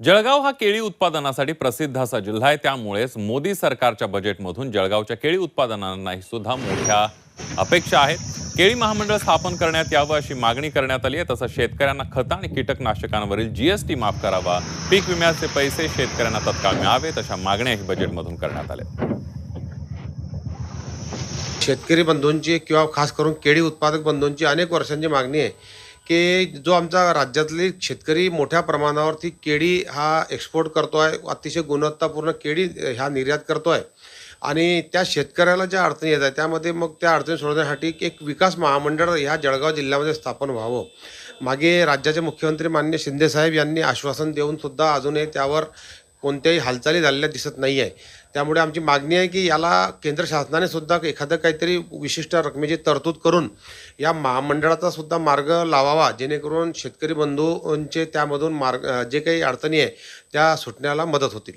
जळगाव हा केळी उत्पादनासाठी प्रसिद्ध असा जिल्हा आहे। त्यामुळेच मोदी सरकारच्या बजेटमधून जळगावच्या केळी उत्पादनांनाही सुद्धा मोठ्या अपेक्षा आहेत। केळी महामंडळ स्थापन करण्यात यावं अशी मागणी करण्यात आली आहे। तसंच शेतकऱ्यांना खतं आणि कीटकनाशकांवरील जीएसटी माफ करावा, पीक विम्याचे पैसे शेतकऱ्यांना तत्काळ मिळावेत अशा मागण्याही बजेटमधून करण्यात आल्या। शेतकरी बंधूंची किंवा खास करून केळी उत्पादक बंधूंची अनेक वर्षांची मागणी आहे की जो आमचा राज्यातली शेतकरी मोठ्या प्रमाणावरती केळी हा एक्सपोर्ट करतो आहे, अतिशय गुणवत्तापूर्ण केळी ह्या निर्यात करतो आहे आणि त्या शेतकऱ्याला ज्या अडचणी येत आहेत त्यामध्ये मग त्या अडचणी सोडवण्यासाठी एक विकास महामंडळ ह्या जळगाव जिल्ह्यामध्ये स्थापन व्हावं। मागे राज्याचे मुख्यमंत्री माननीय शिंदेसाहेब यांनी आश्वासन देऊन सुद्धा अजूनही त्यावर कोणत्याही हालचाली झालेल्या दिसत नाही आहे। त्यामुळे आमची मागणी आहे की याला केंद्र शासनाने सुद्धा एखादं काहीतरी विशिष्ट रकमेची तरतूद करून या महामंडळाचा सुद्धा मार्ग लावावा, जेणेकरून शेतकरी बंधूंचे त्यामधून जे काही अडचणी आहे त्या सुटण्याला मदत होतील।